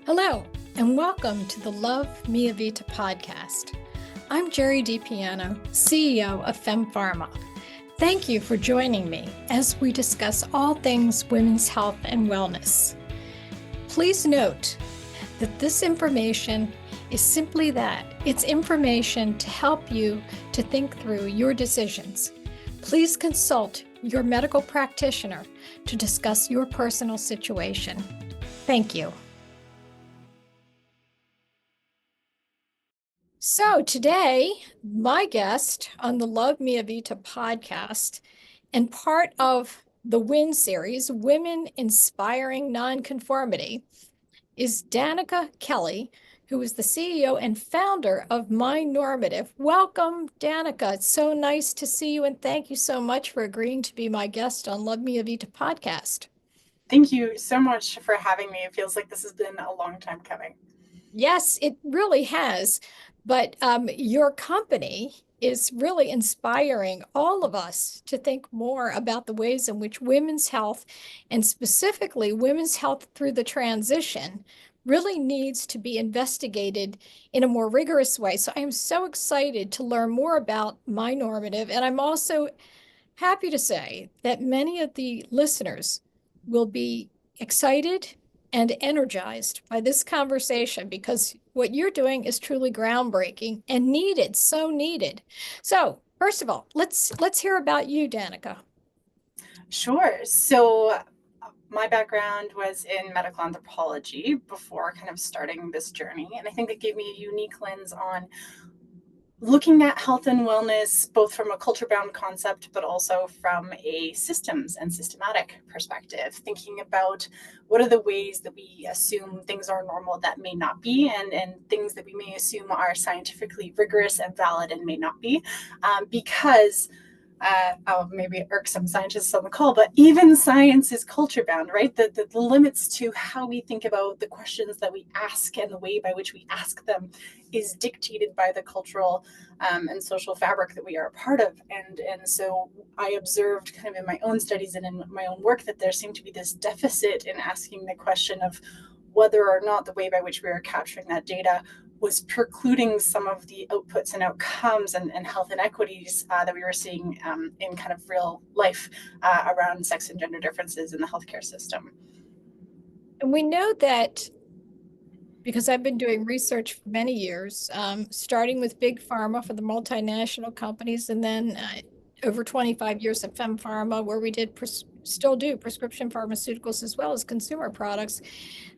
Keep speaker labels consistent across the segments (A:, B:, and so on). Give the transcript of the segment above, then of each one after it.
A: Hello, and welcome to the Love Mia Vita podcast. I'm Jerry DiPiano, CEO of FemPharma. Thank you for joining me as we discuss all things women's health and wellness. Please note that this information is simply that. It's information to help you to think through your decisions. Please consult your medical practitioner to discuss your personal situation. Thank you. So today, my guest on the Love Mia Vita podcast and part of the WIN series, Women Inspiring Nonconformity, is Danika Kelly, who is the CEO and founder of My Normative. Welcome, Danika. It's so nice to see you, and thank you so much for agreeing to be my guest on Love Mia Vita podcast.
B: Thank you so much for having me. It feels like this has been a long time coming.
A: Yes, it really has. But your company is really inspiring all of us to think more about the ways in which women's health, and specifically women's health through the transition, really needs to be investigated in a more rigorous way. So I am so excited to learn more about My Normative. And I'm also happy to say that many of the listeners will be excited and energized by this conversation because what you're doing is truly groundbreaking and needed, so needed. So, first of all, let's hear about you, Danika.
B: Sure. So my background was in medical anthropology before kind of starting this journey. And I think it gave me a unique lens on looking at health and wellness, both from a culture-bound concept, but also from a systems and systematic perspective, thinking about what are the ways that we assume things are normal that may not be, and things that we may assume are scientifically rigorous and valid and may not be, because I'll maybe irk some scientists on the call, but even science is culture bound, right? The limits to how we think about the questions that we ask and the way by which we ask them is dictated by the cultural and social fabric that we are a part of. And so I observed kind of in my own studies and in my own work that there seemed to be this deficit in asking the question of whether or not the way by which we are capturing that data was precluding some of the outputs and outcomes and health inequities that we were seeing in kind of real life around sex and gender differences in the healthcare system.
A: And we know that because I've been doing research for many years, starting with big pharma for the multinational companies, and then over 25 years at FemPharma, where we still do prescription pharmaceuticals as well as consumer products,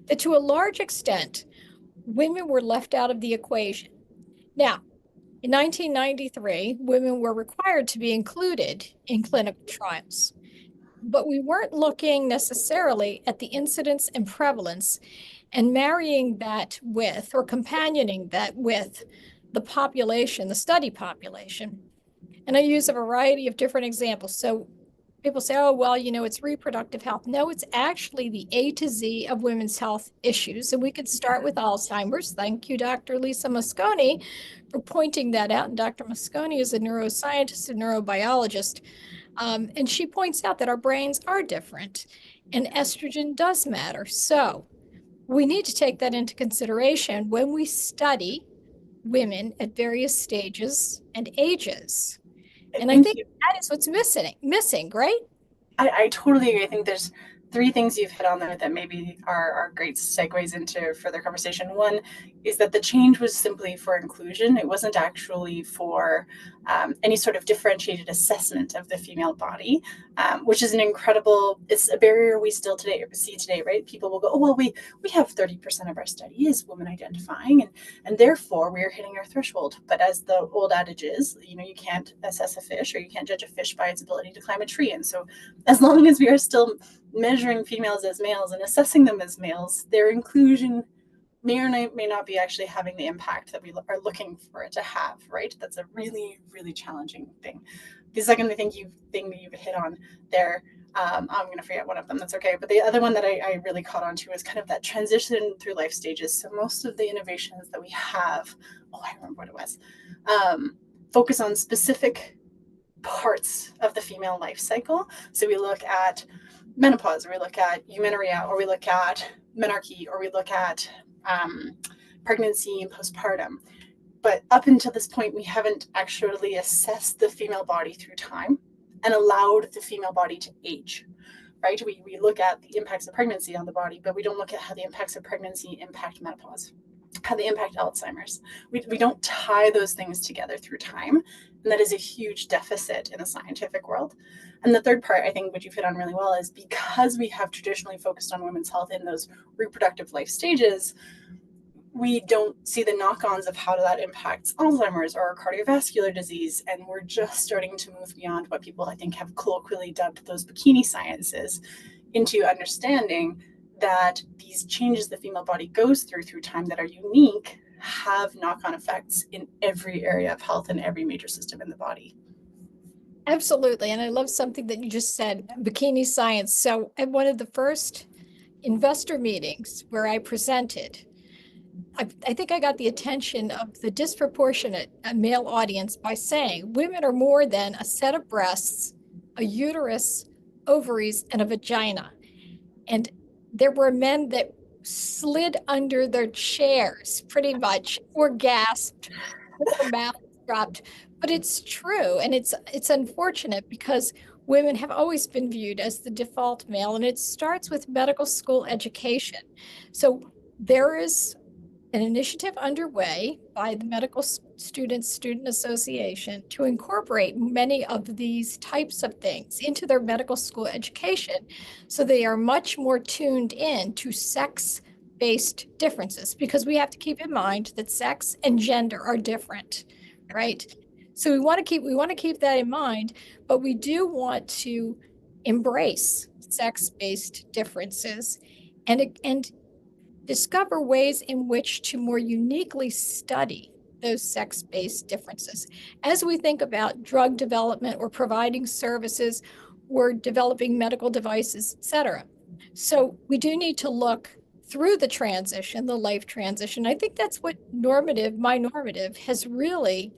A: that to a large extent, women were left out of the equation. Now, in 1993, women were required to be included in clinical trials, but we weren't looking necessarily at the incidence and prevalence and marrying that with, or companioning that with, the population, the study population. And I use a variety of different examples. So people say, oh, well, it's reproductive health. No, it's actually the A to Z of women's health issues. And we could start with Alzheimer's. Thank you, Dr. Lisa Mosconi, for pointing that out. And Dr. Mosconi is a neuroscientist and neurobiologist. And she points out that our brains are different and estrogen does matter. So we need to take that into consideration when we study women at various stages and ages. And I think that is what's missing, right?
B: I totally agree. I think there's three things you've hit on there that maybe are great segues into further conversation. One is that the change was simply for inclusion. It wasn't actually for any sort of differentiated assessment of the female body, which is it's a barrier we still see today, right? People will go, oh, well, we have 30% of our study is women identifying, and therefore we are hitting our threshold. But as the old adage is, you can't assess a fish or you can't judge a fish by its ability to climb a tree. And so as long as we are still measuring females as males and assessing them as males, their inclusion may or may not be actually having the impact that we are looking for it to have, right? That's a really, really challenging thing. The second thing that you've hit on there, I'm going to forget one of them, that's okay. But the other one that I really caught on to is kind of that transition through life stages. So most of the innovations that we have, I remember what it was, focus on specific parts of the female life cycle. So we look at menopause, or we look at eumenorrhea, or we look at menarche, or we look at pregnancy and postpartum. But up until this point, we haven't actually assessed the female body through time and allowed the female body to age, right? We look at the impacts of pregnancy on the body, but we don't look at how the impacts of pregnancy impact menopause, how they impact Alzheimer's. We don't tie those things together through time. And that is a huge deficit in the scientific world. And the third part, I think, which you've hit on really well, is because we have traditionally focused on women's health in those reproductive life stages, we don't see the knock-ons of how that impacts Alzheimer's or cardiovascular disease. And we're just starting to move beyond what people, I think, have colloquially dubbed those bikini sciences into understanding that these changes the female body goes through time that are unique have knock-on effects in every area of health and every major system in the body.
A: Absolutely. And I love something that you just said, bikini science. So at one of the first investor meetings where I presented, I think I got the attention of the disproportionate male audience by saying women are more than a set of breasts, a uterus, ovaries, and a vagina. And there were men that slid under their chairs pretty much or gasped, their mouths dropped. But it's true. And it's unfortunate because women have always been viewed as the default male. And it starts with medical school education. So there is an initiative underway by the Medical Students Student Association to incorporate many of these types of things into their medical school education so they are much more tuned in to sex-based differences, because we have to keep in mind that sex and gender are different, right? So we want to keep that in mind, but we do want to embrace sex-based differences and discover ways in which to more uniquely study those sex-based differences as we think about drug development or providing services or developing medical devices, et cetera. So we do need to look through the transition, the life transition. I think that's what my normative has really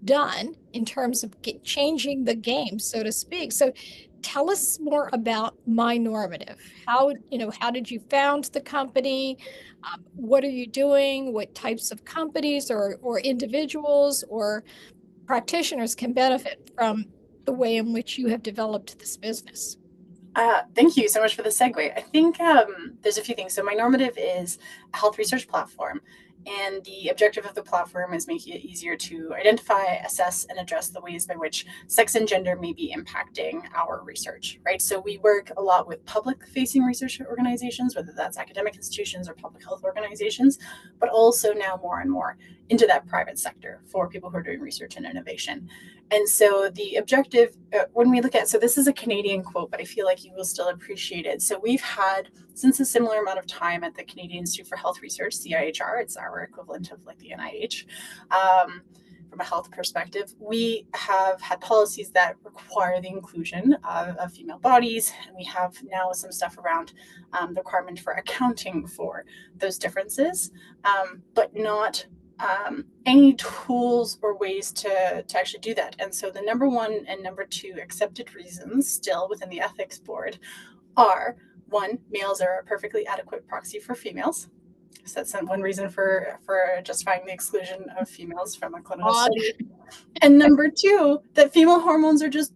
A: done in terms of changing the game, so to speak. So tell us more about my normative. How did you found the company? What are you doing? What types of companies or individuals or practitioners can benefit from the way in which you have developed this business?
B: Thank you so much for the segue. I think there's a few things. So my normative is a health research platform. And the objective of the platform is making it easier to identify, assess, and address the ways by which sex and gender may be impacting our research, right? So we work a lot with public-facing research organizations, whether that's academic institutions or public health organizations, but also now more and more into that private sector for people who are doing research and innovation. And so the objective, when we look at, so this is a Canadian quote, but I feel like you will still appreciate it. So we've had, since a similar amount of time at the Canadian Institute for Health Research, CIHR, it's our equivalent of like the NIH, from a health perspective, we have had policies that require the inclusion of female bodies. And we have now some stuff around the requirement for accounting for those differences, but not any tools or ways to actually do that. And so the number one and number two accepted reasons still within the ethics board are: one, males are a perfectly adequate proxy for females. So that's one reason for justifying the exclusion of females from a clinical study. And number two, that female hormones are just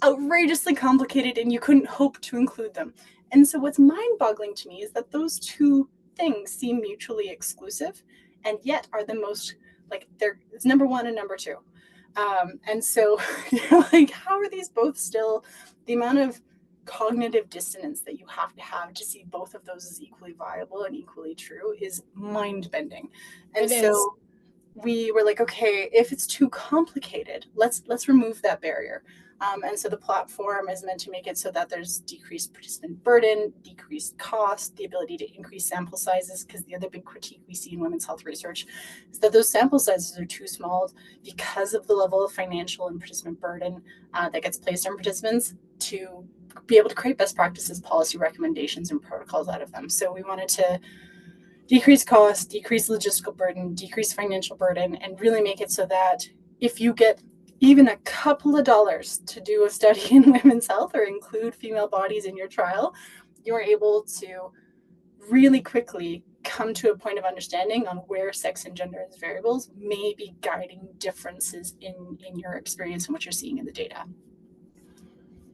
B: outrageously complicated and you couldn't hope to include them. And so what's mind-boggling to me is that those two things seem mutually exclusive and yet are the most, like, it's number one and number two. And so you're like, how are these both still? The amount of cognitive dissonance that you have to see both of those as equally viable and equally true is mind-bending. And so we were like, okay, if it's too complicated, let's remove that barrier. And so the platform is meant to make it so that there's decreased participant burden, decreased cost, the ability to increase sample sizes, because the other big critique we see in women's health research is that those sample sizes are too small because of the level of financial and participant burden that gets placed on participants to be able to create best practices, policy recommendations, and protocols out of them. So we wanted to decrease cost, decrease logistical burden, decrease financial burden, and really make it so that if you get even a couple of dollars to do a study in women's health or include female bodies in your trial, you're able to really quickly come to a point of understanding on where sex and gender as variables may be guiding differences in your experience and what you're seeing in the data.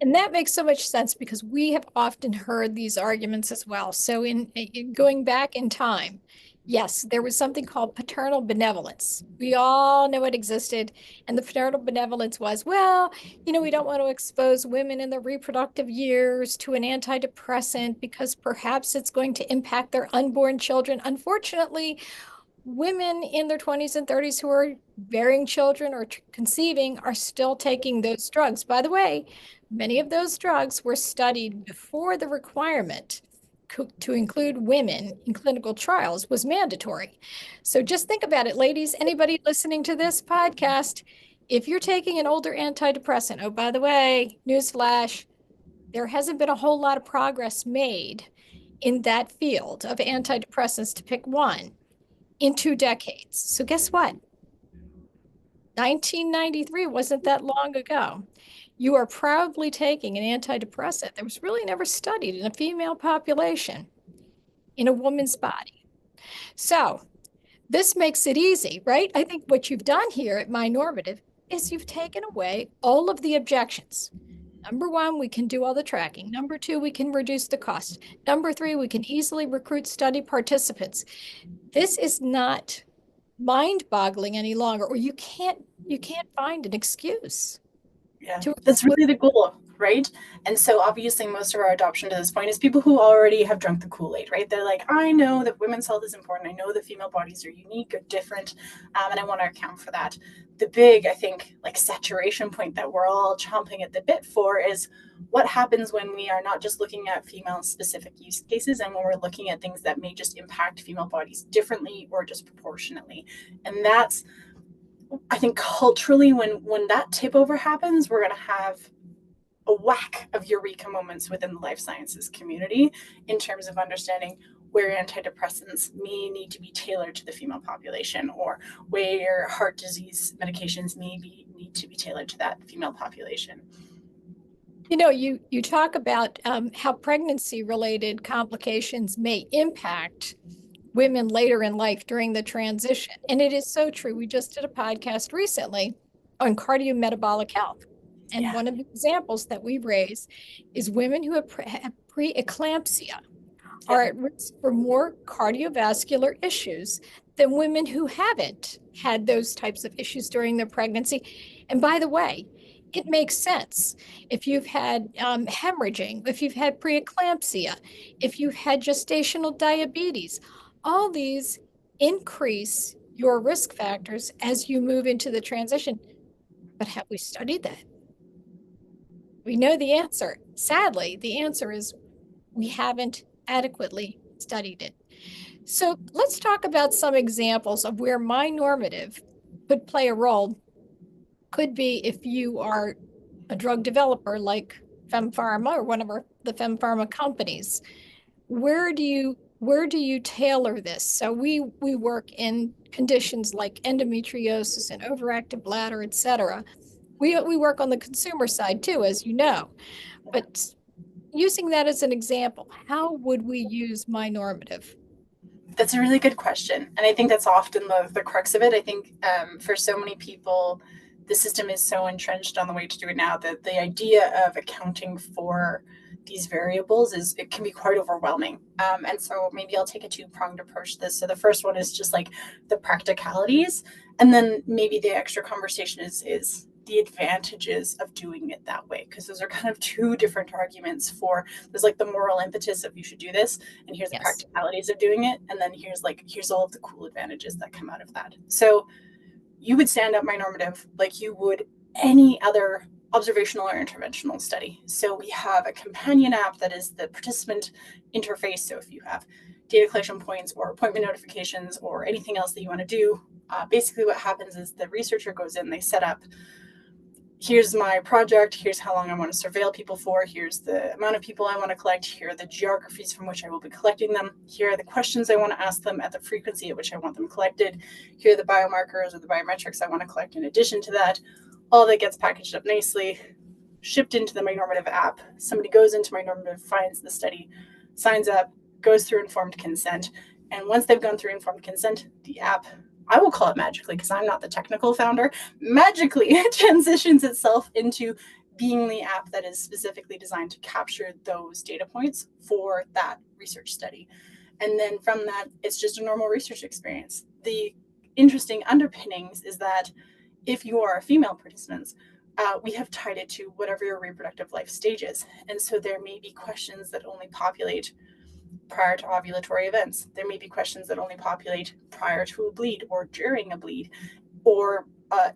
A: And that makes so much sense because we have often heard these arguments as well. So in going back in time, yes, there was something called paternal benevolence. We all know it existed. And the paternal benevolence was, well, we don't want to expose women in their reproductive years to an antidepressant because perhaps it's going to impact their unborn children. Unfortunately, women in their 20s and 30s who are bearing children or conceiving are still taking those drugs. By the way, many of those drugs were studied before the requirement to include women in clinical trials was mandatory. So just think about it, ladies. Anybody listening to this podcast, if you're taking an older antidepressant, oh, by the way, newsflash, there hasn't been a whole lot of progress made in that field of antidepressants, to pick one, in 2 decades. So guess what? 1993 wasn't that long ago. You are probably taking an antidepressant that was really never studied in a female population in a woman's body. So this makes it easy, right? I think what you've done here at My Normative is you've taken away all of the objections. Number one, we can do all the tracking. Number two, we can reduce the cost. Number three, we can easily recruit study participants. This is not mind-boggling any longer, or you can't find an excuse
B: Yeah,
A: to
B: that's
A: exclude.
B: really the goal, right? And so obviously most of our adoption to this point is people who already have drunk the Kool-Aid, right? They're like, I know that women's health is important. I know that female bodies are unique or different, and I want to account for that. The big, I think, like saturation point that we're all chomping at the bit for is what happens when we are not just looking at female specific use cases and when we're looking at things that may just impact female bodies differently or disproportionately. And that's, I think, culturally, when that tip over happens, we're going to have a whack of eureka moments within the life sciences community in terms of understanding where antidepressants may need to be tailored to the female population, or where heart disease medications need to be tailored to that female population.
A: You talk about how pregnancy-related complications may impact women later in life during the transition. And it is so true. We just did a podcast recently on cardiometabolic health. And
B: Yeah.
A: one of the examples that we raise is women who have preeclampsia are
B: Yep.
A: at risk for more cardiovascular issues than women who haven't had those types of issues during their pregnancy. And by the way, it makes sense. If you've had hemorrhaging, if you've had preeclampsia, if you've had gestational diabetes, all these increase your risk factors as you move into the transition. But have we studied that? We know the answer. Sadly, the answer is we haven't adequately studied it. So let's talk about some examples of where My Normative could play a role. Could be if you are a drug developer like FemPharma or one of the FemPharma companies. Where do you tailor this? So we work in conditions like endometriosis and overactive bladder, et cetera. We work on the consumer side too, as you know. But using that as an example, how would we use My Normative?
B: That's a really good question. And I think that's often the crux of it. I think for so many people, the system is so entrenched on the way to do it now that the idea of accounting for these variables it can be quite overwhelming. And so maybe I'll take a two-pronged approach to this. So the first one is just like the practicalities. And then maybe the extra conversation is the advantages of doing it that way, because those are kind of two different arguments. For there's like the moral impetus of you should do this, and here's the
A: Yes.
B: practicalities of doing it, and then here's all of the cool advantages that come out of that. So you would stand up My Normative like you would any other observational or interventional study. So we have a companion app that is the participant interface. So if you have data collection points or appointment notifications or anything else that you want to do, basically what happens is the researcher goes in, they set up, here's my project, here's how long I want to surveil people for, here's the amount of people I want to collect, here are the geographies from which I will be collecting them, here are the questions I want to ask them at the frequency at which I want them collected, here are the biomarkers or the biometrics I want to collect in addition to that. All that gets packaged up nicely, shipped into the My Normative app. Somebody goes into My Normative, finds the study, signs up, goes through informed consent, And once they've gone through informed consent, the app, I will call it magically because I'm not the technical founder, magically transitions itself into being the app that is specifically designed to capture those data points for that research study. And then from that, it's just a normal research experience. The interesting underpinnings is that if you are a female participant, we have tied it to whatever your reproductive life stage is. And so there may be questions that only populate prior to ovulatory events. There may be questions that only populate prior to a bleed or during a bleed, or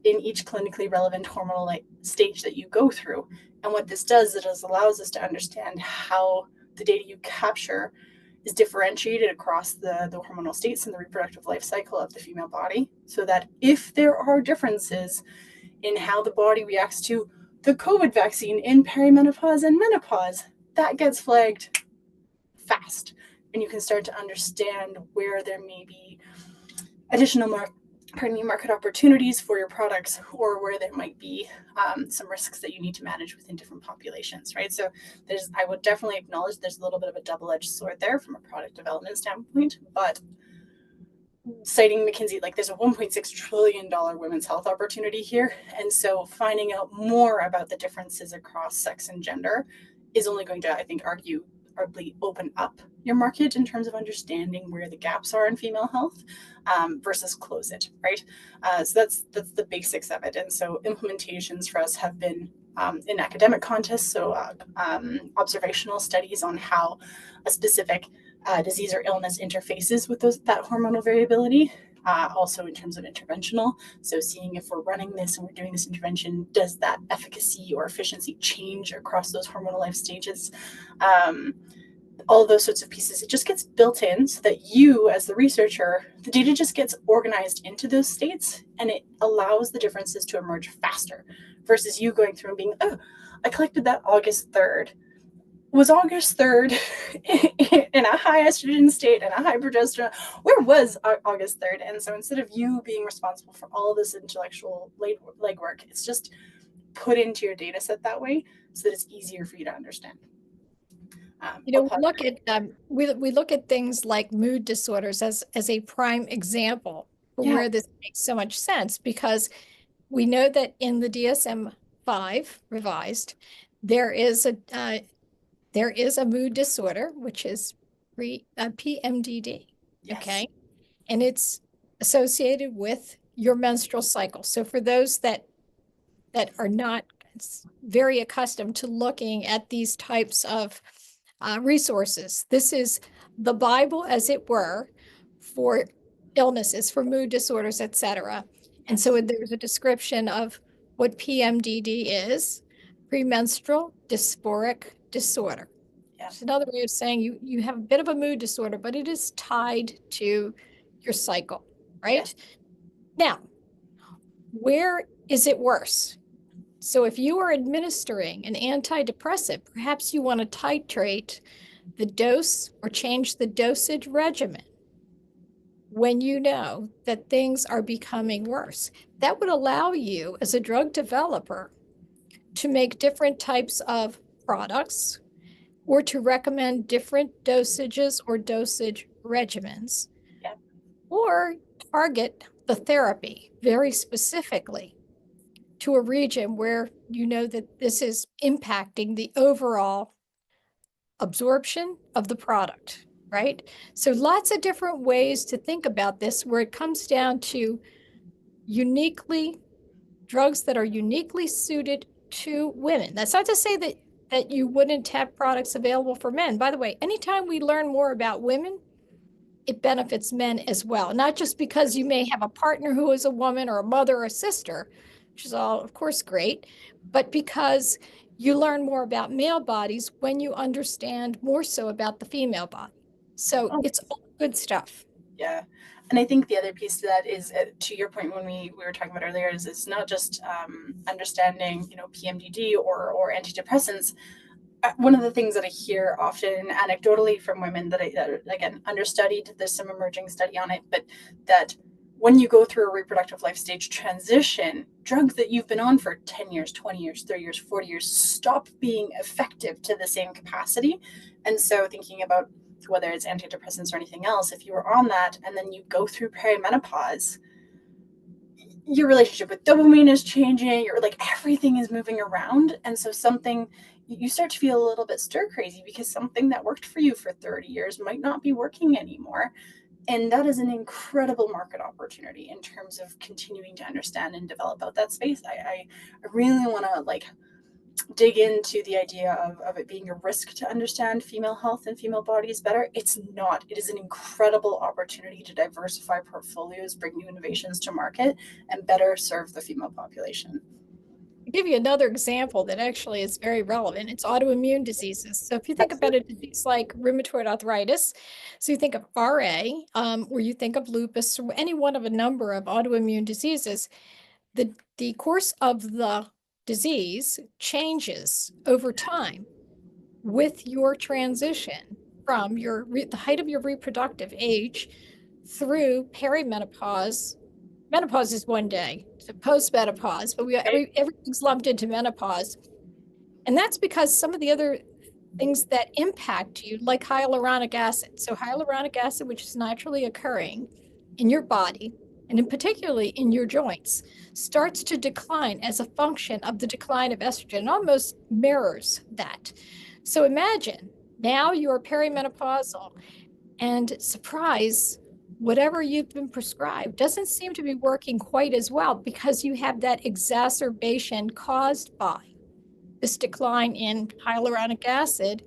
B: in each clinically relevant hormonal stage that you go through. And what this does, it allows us to understand how the data you capture is differentiated across the hormonal states and the reproductive life cycle of the female body, so that if there are differences in how the body reacts to the COVID vaccine in perimenopause and menopause, that gets flagged fast. And you can start to understand where there may be additional market opportunities for your products, or where there might be some risks that you need to manage within different populations, right? So I would definitely acknowledge there's a little bit of a double-edged sword there from a product development standpoint, but citing McKinsey, like there's a $1.6 trillion women's health opportunity here. And so finding out more about the differences across sex and gender is only going to, I think, arguably open up your market in terms of understanding where the gaps are in female health, versus close it, right? So that's the basics of it. And so implementations for us have been in academic contests, so observational studies on how a specific disease or illness interfaces with that hormonal variability. Also in terms of interventional, so seeing if we're running this and we're doing this intervention, does that efficacy or efficiency change across those hormonal life stages? All of those sorts of pieces, it just gets built in so that you, as the researcher, the data just gets organized into those states, and it allows the differences to emerge faster versus you going through and being, oh, I collected that August 3rd. Was August 3rd in a high estrogen state and a high progesterone? Where was August 3rd? And so instead of you being responsible for all of this intellectual legwork, it's just put into your data set that way so that it's easier for you to understand.
A: We look at things like mood disorders as a prime example for
B: Yeah.
A: where this makes so much sense, because we know that in the DSM-5 revised, there is a mood disorder, which is PMDD.
B: Yes.
A: Okay, and it's associated with your menstrual cycle. So for those that are not very accustomed to looking at these types of resources, this is the Bible, as it were, for illnesses, for mood disorders, etc. And so there's a description of what PMDD is: premenstrual dysphoric disorder.
B: Yeah.
A: It's another way of saying you have a bit of a mood disorder, but it is tied to your cycle, right?
B: Yes.
A: Now, where is it worse? So if you are administering an antidepressant, perhaps you want to titrate the dose or change the dosage regimen when you know that things are becoming worse. That would allow you, as a drug developer, to make different types of products, or to recommend different dosages or dosage regimens,
B: Yeah.
A: or target the therapy very specifically to a region where you know that this is impacting the overall absorption of the product, right? So lots of different ways to think about this, where it comes down to drugs that are uniquely suited to women. That's not to say that you wouldn't have products available for men. By the way, anytime we learn more about women, it benefits men as well, not just because you may have a partner who is a woman, or a mother or a sister, which is all, of course, great, but because you learn more about male bodies when you understand more so about the female body. So
B: Oh,
A: it's all good stuff.
B: yeah. And I think the other piece to that is, to your point when we were talking about earlier, is it's not just understanding, PMDD or antidepressants. One of the things that I hear often anecdotally from women that again, understudied, there's some emerging study on it, but that when you go through a reproductive life stage transition, drugs that you've been on for 10 years, 20 years, 30 years, 40 years stop being effective to the same capacity. And so thinking about whether it's antidepressants or anything else, if you were on that and then you go through perimenopause, your relationship with dopamine is changing, or like everything is moving around. And so something, you start to feel a little bit stir crazy because something that worked for you for 30 years might not be working anymore. And that is an incredible market opportunity in terms of continuing to understand and develop out that space. I really want to like dig into the idea of it being a risk to understand female health and female bodies better. It's not. It is an incredible opportunity to diversify portfolios, bring new innovations to market, and better serve the female population.
A: I'll give you another example that actually is very relevant. It's autoimmune diseases. So if you think about a
B: Absolutely.
A: disease like rheumatoid arthritis, so you think of RA, or you think of lupus, or any one of a number of autoimmune diseases, the course of the disease changes over time with your transition from the height of your reproductive age through perimenopause. Menopause is one day, so postmenopause, but
B: Okay.
A: everything's lumped into menopause. And that's because some of the other things that impact you, like hyaluronic acid. So hyaluronic acid, which is naturally occurring in your body, and in particularly in your joints, starts to decline as a function of the decline of estrogen, almost mirrors that. So imagine now you're perimenopausal and surprise, whatever you've been prescribed doesn't seem to be working quite as well because you have that exacerbation caused by this decline in hyaluronic acid,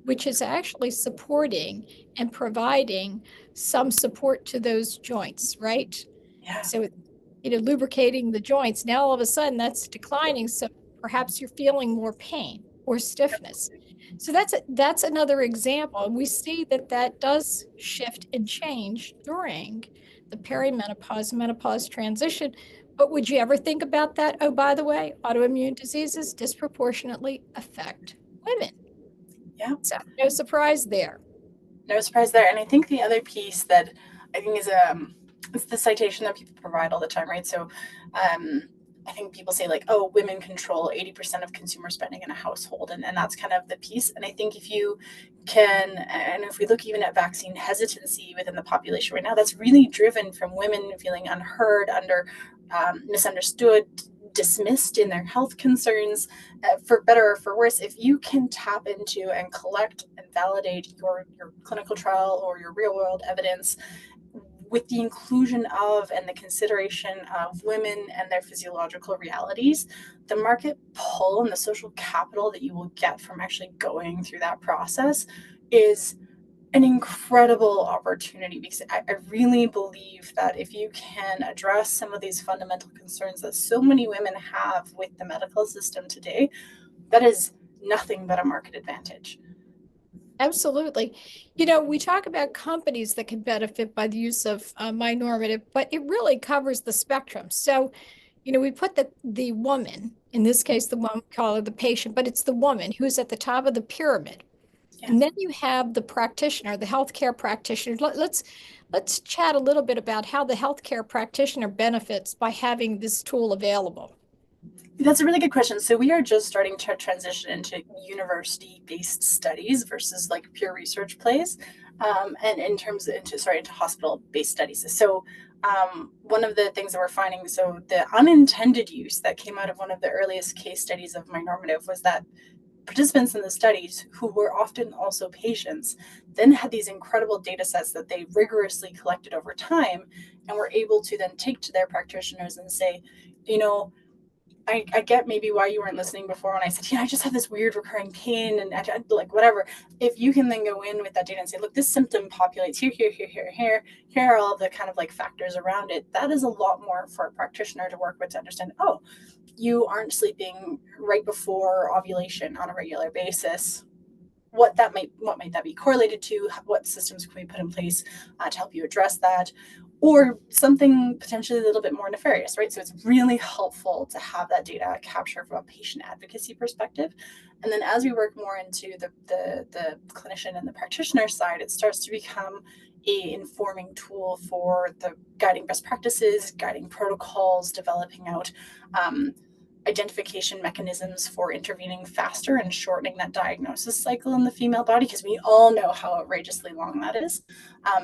A: which is actually supporting and providing some support to those joints, right?
B: Yeah.
A: So, lubricating the joints. Now all of a sudden that's declining. So perhaps you're feeling more pain or stiffness. So that's another example. And we see that that does shift and change during the perimenopause, menopause transition. But would you ever think about that? Oh, by the way, autoimmune diseases disproportionately affect women.
B: Yeah.
A: So no surprise there.
B: No surprise there. And I think the other piece that I think is it's the citation that people provide all the time, right? So um, I think people say like, oh, women control 80% of consumer spending in a household. And that's kind of the piece. And I think if you can, and if we look even at vaccine hesitancy within the population right now, that's really driven from women feeling unheard, misunderstood, dismissed in their health concerns, for better or for worse. If you can tap into and collect and validate your clinical trial or your real world evidence with the inclusion of and the consideration of women and their physiological realities, the market pull and the social capital that you will get from actually going through that process is an incredible opportunity, because I really believe that if you can address some of these fundamental concerns that so many women have with the medical system today, that is nothing but a market advantage.
A: Absolutely. We talk about companies that can benefit by the use of my normative, but it really covers the spectrum. So, we put the woman, in this case, the woman, call her the patient, but it's the woman who's at the top of the pyramid.
B: Yeah.
A: And then you have the practitioner, the healthcare practitioner. Let's chat a little bit about how the healthcare practitioner benefits by having this tool available.
B: That's a really good question. So we are just starting to transition into university-based studies versus like pure research plays, and in terms into hospital-based studies. So one of the things that we're finding, so the unintended use that came out of one of the earliest case studies of my normative was that participants in the studies, who were often also patients, then had these incredible data sets that they rigorously collected over time and were able to then take to their practitioners and say, you know, I get maybe why you weren't listening before when I said, I just have this weird recurring pain and like whatever. If you can then go in with that data and say, look, this symptom populates here, here, here, here, here, here are all the kind of like factors around it. That is a lot more for a practitioner to work with to understand, oh, you aren't sleeping right before ovulation on a regular basis. What might that be correlated to? What systems can we put in place to help you address that? Or something potentially a little bit more nefarious, right? So it's really helpful to have that data captured from a patient advocacy perspective. And then as we work more into the clinician and the practitioner side, it starts to become a informing tool for the guiding best practices, guiding protocols, developing out identification mechanisms for intervening faster and shortening that diagnosis cycle in the female body, because we all know how outrageously long that is.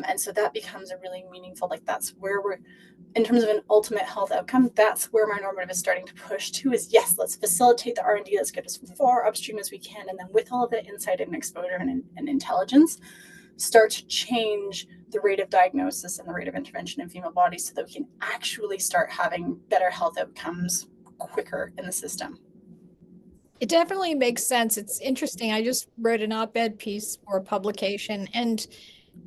B: And so that becomes a really meaningful, like that's where we're, in terms of an ultimate health outcome, that's where my normative is starting to push to, is yes, let's facilitate the R&D, let's get as far upstream as we can. And then with all of the insight and exposure and intelligence, start to change the rate of diagnosis and the rate of intervention in female bodies so that we can actually start having better health outcomes quicker in the system.
A: It definitely makes sense. It's interesting. I just wrote an op-ed piece for a publication, and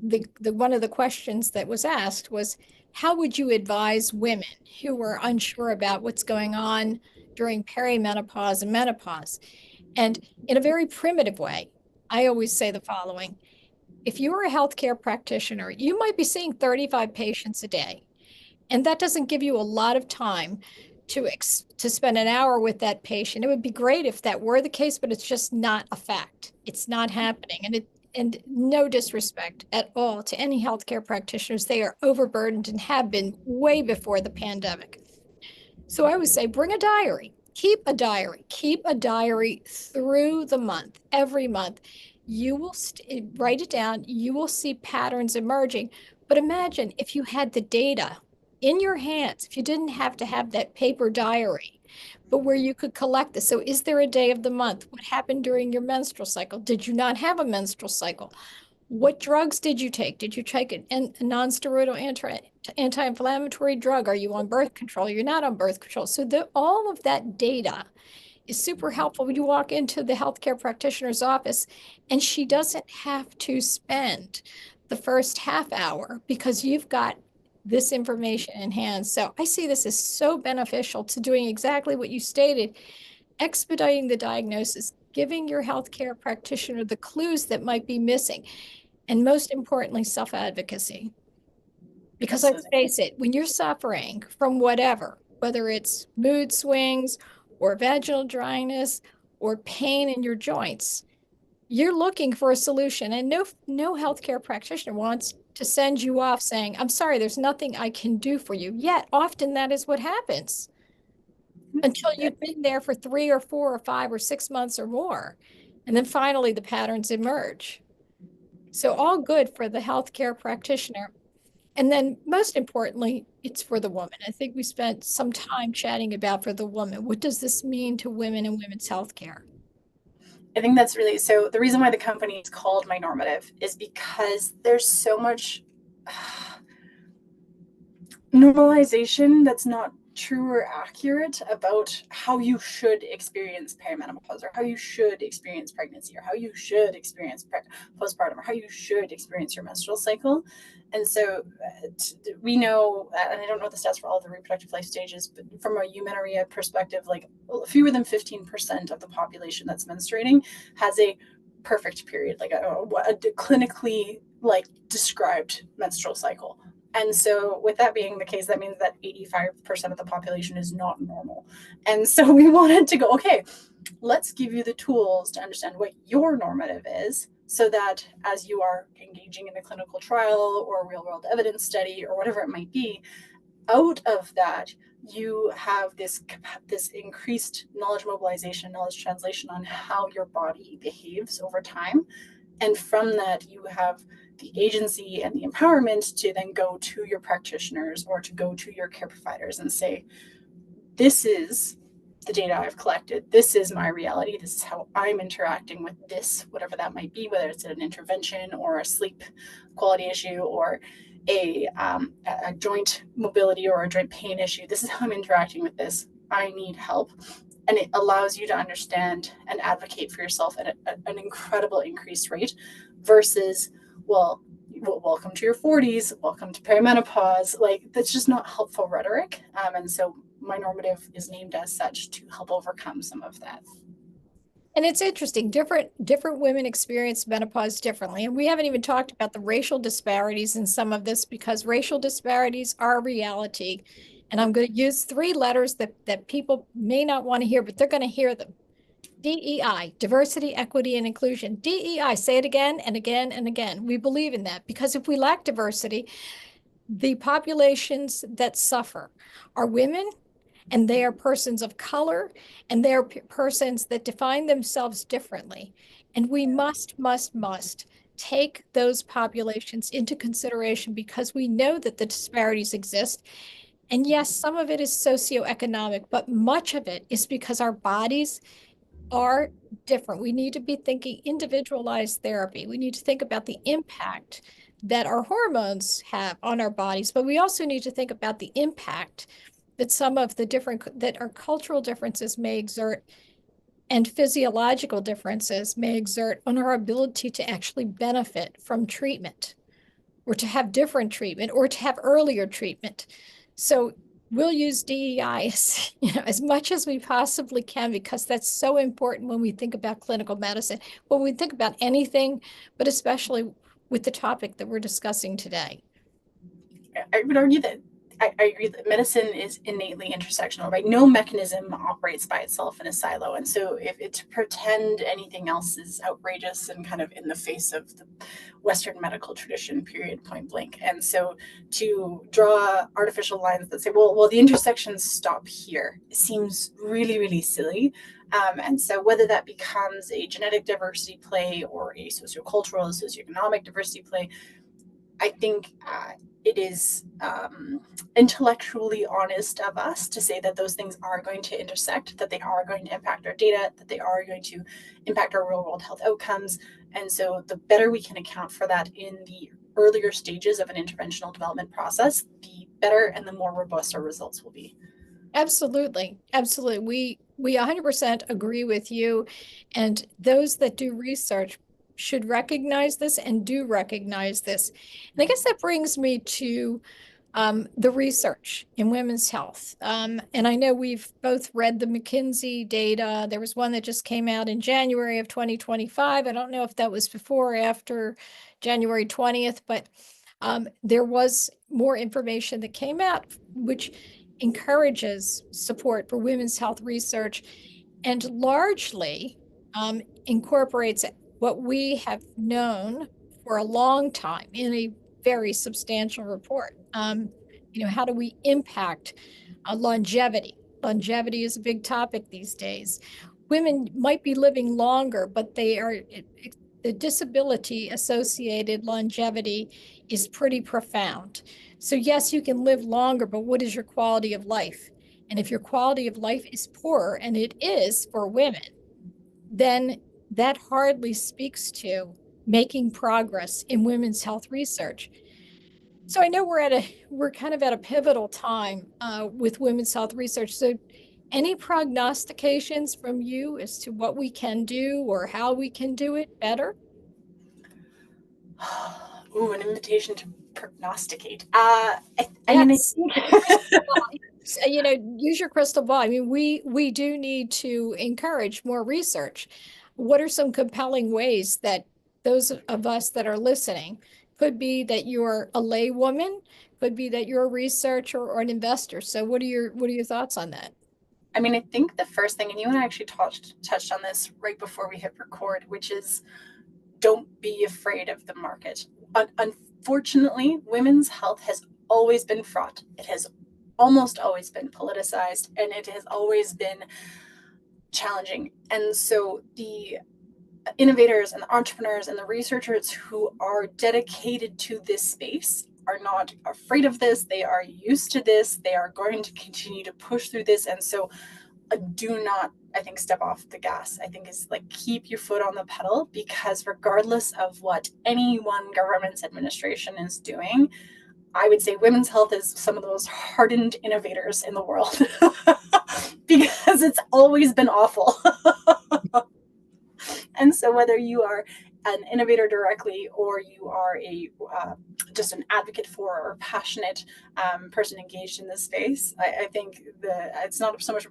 A: the one of the questions that was asked was, how would you advise women who were unsure about what's going on during perimenopause and menopause? And in a very primitive way, I always say the following: if you are a healthcare practitioner, you might be seeing 35 patients a day. And that doesn't give you a lot of time to spend an hour with that patient. It would be great if that were the case, but it's just not a fact. It's not happening. And no disrespect at all to any healthcare practitioners. They are overburdened and have been way before the pandemic. So I would say bring a diary. Keep a diary. Keep a diary through the month, every month. You will write it down. You will see patterns emerging. But imagine if you had the data in your hands, if you didn't have to have that paper diary, but where you could collect this. So, is there a day of the month? What happened during your menstrual cycle? Did you not have a menstrual cycle? What drugs did you take? Did you take a non-steroidal anti-inflammatory drug? Are you on birth control? You're not on birth control. So all of that data is super helpful when you walk into the healthcare practitioner's office, and she doesn't have to spend the first half hour because you've got this information in hand. So I see this as so beneficial to doing exactly what you stated, expediting the diagnosis, giving your healthcare practitioner the clues that might be missing, and most importantly, self-advocacy. Because let's
B: Absolutely.
A: face it, when you're suffering from whatever, whether it's mood swings or vaginal dryness or pain in your joints, you're looking for a solution. And no healthcare practitioner wants to send you off saying, I'm sorry, there's nothing I can do for you. Yet often that is what happens until you've been there for 3 or 4 or 5 or 6 months or more. And then finally the patterns emerge. So all good for the healthcare practitioner. And then most importantly, it's for the woman. I think we spent some time chatting about for the woman. What does this mean to women and women's healthcare?
B: I think that's really, so the reason why the company is called My Normative is because there's so much normalization that's not true or accurate about how you should experience perimenopause, or how you should experience pregnancy, or how you should experience postpartum, or how you should experience your menstrual cycle. And so we know, and I don't know the stats for all the reproductive life stages, but from a eumenorrhea perspective, like fewer than 15% of the population that's menstruating has a perfect period, like a clinically like described menstrual cycle. And so, with that being the case, that means that 85% of the population is not normal. And so, we wanted to go, okay, let's give you the tools to understand what your normative is, so that as you are engaging in a clinical trial or a real world evidence study or whatever it might be, out of that, you have this increased knowledge mobilization, knowledge translation on how your body behaves over time. And from that, you have the agency and the empowerment to then go to your practitioners or to go to your care providers and say, this is the data I've collected. This is my reality. This is how I'm interacting with this, whatever that might be, whether it's an intervention or a sleep quality issue or a joint mobility or a joint pain issue. This is how I'm interacting with this. I need help. And it allows you to understand and advocate for yourself at an incredible increased rate versus, well, welcome to your 40s, welcome to perimenopause. Like, that's just not helpful rhetoric. And so my normative is named as such to help overcome some of that.
A: And it's interesting, different women experience menopause differently. And we haven't even talked about the racial disparities in some of this, because racial disparities are a reality. And I'm going to use 3 letters that people may not want to hear, but they're going to hear them. DEI, diversity, equity, and inclusion. DEI, say it again and again and again. We believe in that, because if we lack diversity, the populations that suffer are women and they are persons of color, and they are persons that define themselves differently. And we must take those populations into consideration because we know that the disparities exist. And yes, some of it is socioeconomic, but much of it is because our bodies are different. We need to be thinking individualized therapy. We need to think about the impact that our hormones have on our bodies, but we also need to think about the impact that some of the different, that our cultural differences may exert and physiological differences may exert on our ability to actually benefit from treatment or to have different treatment or to have earlier treatment. So we'll use DEI as, as much as we possibly can because that's so important when we think about clinical medicine, when we think about anything, but especially with the topic that we're discussing today.
B: I would argue that I agree that medicine is innately intersectional, right? No mechanism operates by itself in a silo. And so if to pretend anything else is outrageous and kind of in the face of the Western medical tradition, period, point blank. And so to draw artificial lines that say, well, the intersections stop here seems really, really silly. And so whether that becomes a genetic diversity play or a sociocultural, socioeconomic diversity play, I think it is intellectually honest of us to say that those things are going to intersect, that they are going to impact our data, that they are going to impact our real world health outcomes. And so the better we can account for that in the earlier stages of an interventional development process, the better and the more robust our results will be.
A: Absolutely. Absolutely. We 100% agree with you. And those that do research should recognize this and do recognize this. And I guess that brings me to the research in women's health. And I know we've both read the McKinsey data. There was one that just came out in January of 2025. I don't know if that was before or after January 20th, but there was more information that came out, which encourages support for women's health research and largely incorporates what we have known for a long time in a very substantial report. How do we impact longevity? Longevity is a big topic these days. Women might be living longer, but the disability associated longevity is pretty profound. So yes, you can live longer, but what is your quality of life? And if your quality of life is poorer, and it is for women, then that hardly speaks to making progress in women's health research. So I know we're kind of at a pivotal time with women's health research. So any prognostications from you as to what we can do or how we can do it better?
B: Ooh, an invitation to prognosticate. I mean, I
A: Yes.
B: think
A: Crystal ball. Use your crystal ball. I mean, we do need to encourage more research. What are some compelling ways that those of us that are listening could be that you're a lay woman, could be that you're a researcher or an investor. So what are your thoughts on that?
B: I mean, I think the first thing, and you and I actually touched on this right before we hit record, which is don't be afraid of the market. Unfortunately, women's health has always been fraught. It has almost always been politicized, and it has always been challenging. And so the innovators and the entrepreneurs and the researchers who are dedicated to this space are not afraid of this. They are used to this. They are going to continue to push through this. And so do not, I think, step off the gas. I think is like keep your foot on the pedal, because regardless of what any one government's administration is doing, I would say women's health is some of the most hardened innovators in the world because it's always been awful. And so whether you are an innovator directly or you are a just an advocate for or passionate person engaged in this space, I think it's not so much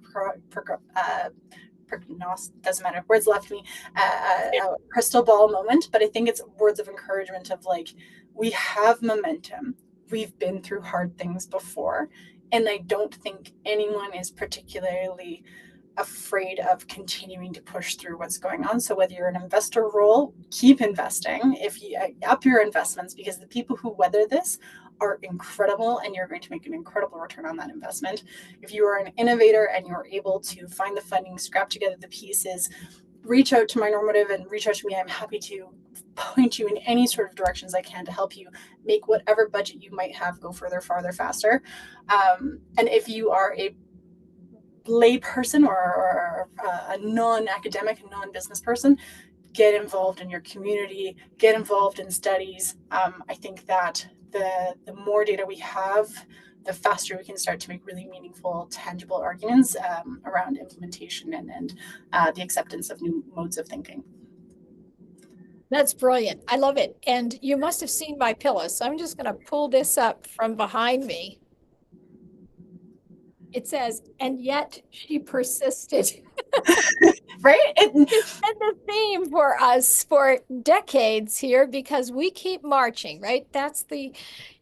B: doesn't matter, words left me, a crystal ball moment, but I think it's words of encouragement of like, we have momentum, we've been through hard things before, and I don't think anyone is particularly afraid of continuing to push through what's going on. So whether you're an investor role, keep investing. If you up your investments, because the people who weather this are incredible and you're going to make an incredible return on that investment. If you are an innovator and you're able to find the funding, scrap together the pieces, reach out to my normative and reach out to me. I'm happy to point you in any sort of directions I can to help you make whatever budget you might have go further, farther, faster. And if you are a lay person or a non-academic, non-business person, get involved in your community, get involved in studies. I think that the more data we have, the faster we can start to make really meaningful, tangible arguments around implementation and the acceptance of new modes of thinking.
A: That's brilliant. I love it. And you must have seen my pillow. So I'm just going to pull this up from behind me. It says, and yet she persisted.
B: Right?
A: It's been the theme for us for decades here because we keep marching, right? That's the,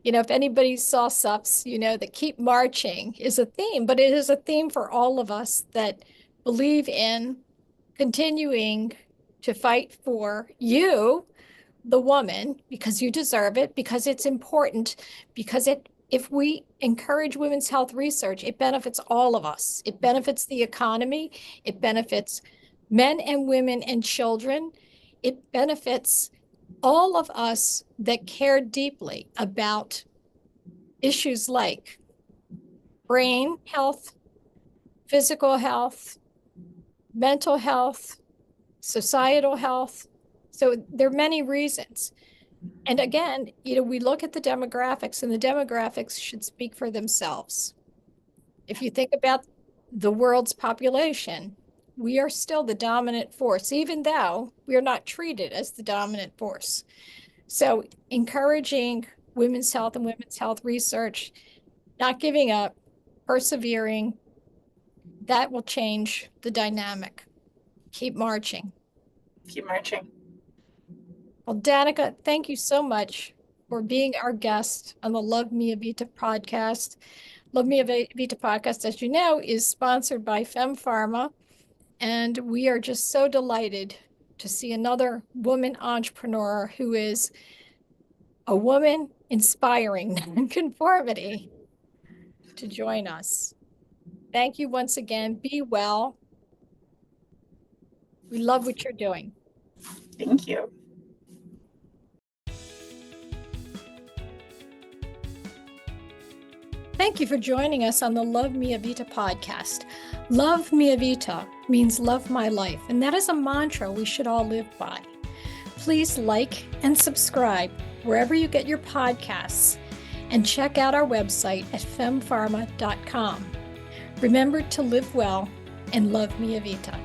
A: if anybody saw SUPs, that keep marching is a theme, but it is a theme for all of us that believe in continuing to fight for you, the woman, because you deserve it, because it's important, because if we encourage women's health research, it benefits all of us. It benefits the economy. It benefits men and women and children. It benefits all of us that care deeply about issues like brain health, physical health, mental health, societal health. So there are many reasons. And again, we look at the demographics, and the demographics should speak for themselves. If you think about the world's population, we are still the dominant force, even though we are not treated as the dominant force. So encouraging women's health and women's health research, not giving up, persevering, that will change the dynamic. Keep marching.
B: Keep marching.
A: Well, Danika, thank you so much for being our guest on the Love Mia Vita podcast. Love Mia Vita podcast, as you know, is sponsored by FemPharma, and we are just so delighted to see another woman entrepreneur who is a woman inspiring nonconformity to join us. Thank you once again. Be well. We love what you're doing.
B: Thank you.
A: Thank you for joining us on the Love Mia Vita podcast. Love Mia Vita means love my life, and that is a mantra we should all live by. Please like and subscribe wherever you get your podcasts, and check out our website at fempharma.com. Remember to live well and love Mia Vita.